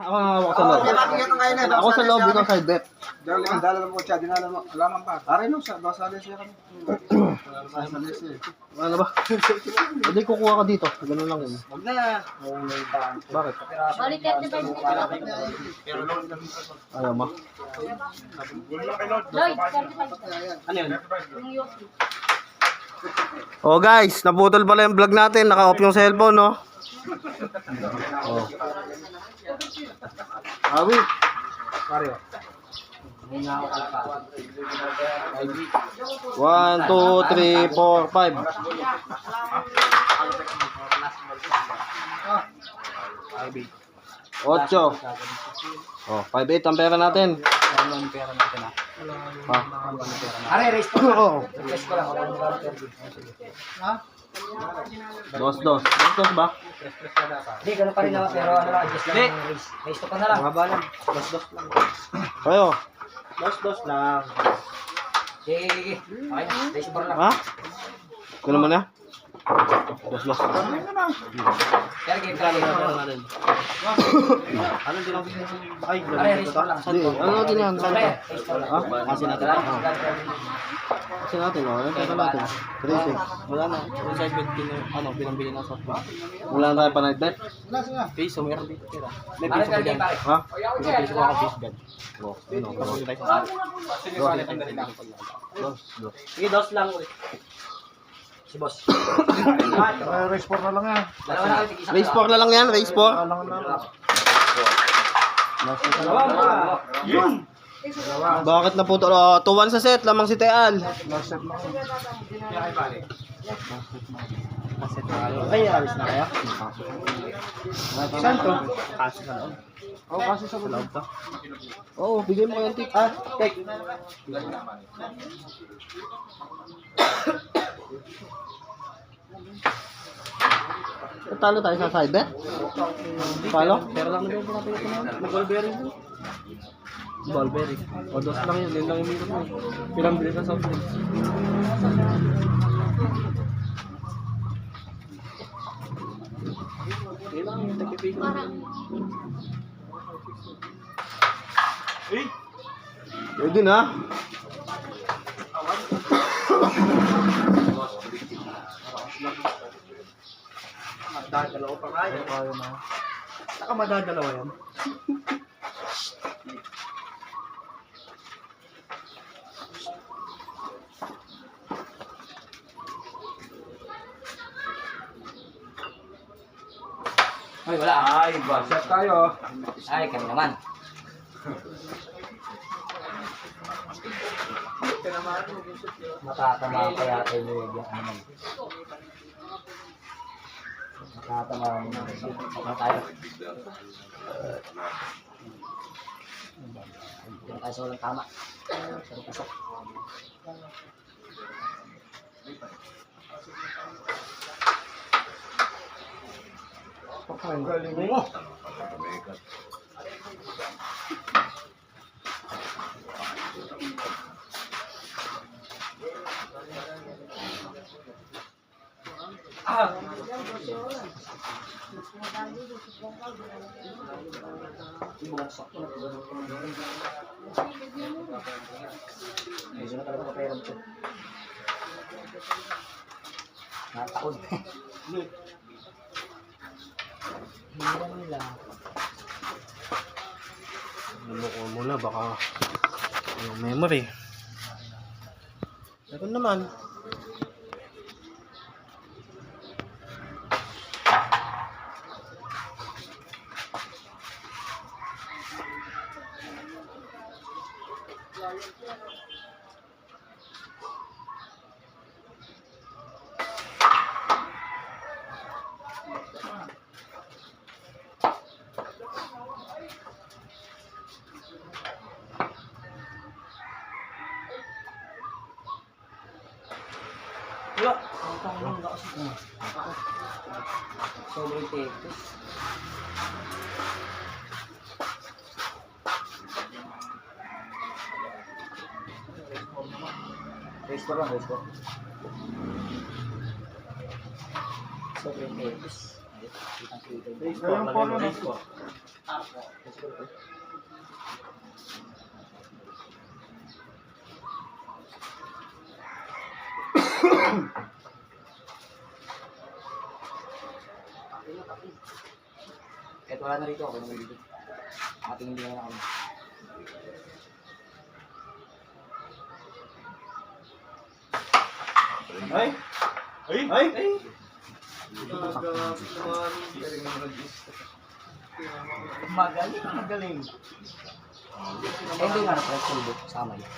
Ako sa loob. Ako sa loob, ikaw side bet. Dala mo siya, dinala mo. Alaman pa. Aray no, basali siya kami. Basali siya. Ano ba? Hindi kukuha ka dito. Ganun lang yun. Huwag na. Bakit? Balik 35 Ayaw mo. Lloyd, 35. Ano yun? Yung Yossi. Oh guys, naputol pala yung vlog natin. Naka-off yung cellphone, no? Oh. Awi. Pareho. 1, 2, 3, 4, 5. 8. Oh, 5-8 ang pera natin. Ano ang pera natin ah? Ha? Aray, race pa. Oo. Race ko lang. Ha? Dos ba? Hindi, gano'n pa rin ako. Pero ano lang, adjust lang yung race. Race to ka na lang. Mahaba lang. Dos lang. Kayo. Dos lang. Sige. Okay na. Race bar lang. Ha? Kano mo na? Dos. Kaya game ka lang natin. Ano din ako? Ay, Aray, race bar lang. ano natin yan? Race bar lang. Ha? Kasi natin. Kasi natin, oh. Ano tayo natin? 3-6. Wala na. Yung side bet, pinambili na softball. Wala na tayo pa night bet? Piso, meron dito tira. May Aray, piso ko game dyan. pare. Ha? May piso ko ako fish bet. Oh, ano? Tapos yung tayo sa Dos. Sige, dos lang ulit. Si boss. Race 4 na lang yan. Dalawa na kayo, tig-isa. Race 4 na lang yan, race 4. Dalawa mo. Yun. Bakit na po ito? 2-1 sa set, lamang si Teal. Last set lang. Ay, alis na kaya? Saan to? Kaso sa loob. Oo, kasi sa loob. Oo, bigay mo kayong tip. Take. Talo tayo sa side bet? Palo? Pero lang na doon natin ito na. Mag-ballberry doon. Ballberry. O, dos lang yun. Yun lang yung meron mo. Pinambili sa soft drinks. Yun lang yung tagpipigo. Pwede na. Madadalawa pa nga yun. Saka madadalawa yan. Ay, wala. Ay, Set tayo. Ay, kami naman. Matatama pa yata yung yung ano. Matatama yung ano tayo. Diyan tayo sa walang tama. Sarap pasok. Ang galing mo. Medyo na talaga kapera mo. Nataon. Hila nila. Luloko muna, baka yung memory. Ito naman. Wala. Ang lakas mo. Sobrang tekos. Race ko lang, race ko. Sobrang tekos. Ayun po, ano? Kahit wala na rito, ako naman dito. Ating hindi na kami. Ay! Ay! Ay! Ay! Magaling, magaling. Hindi nga na press sulbot, sama yun.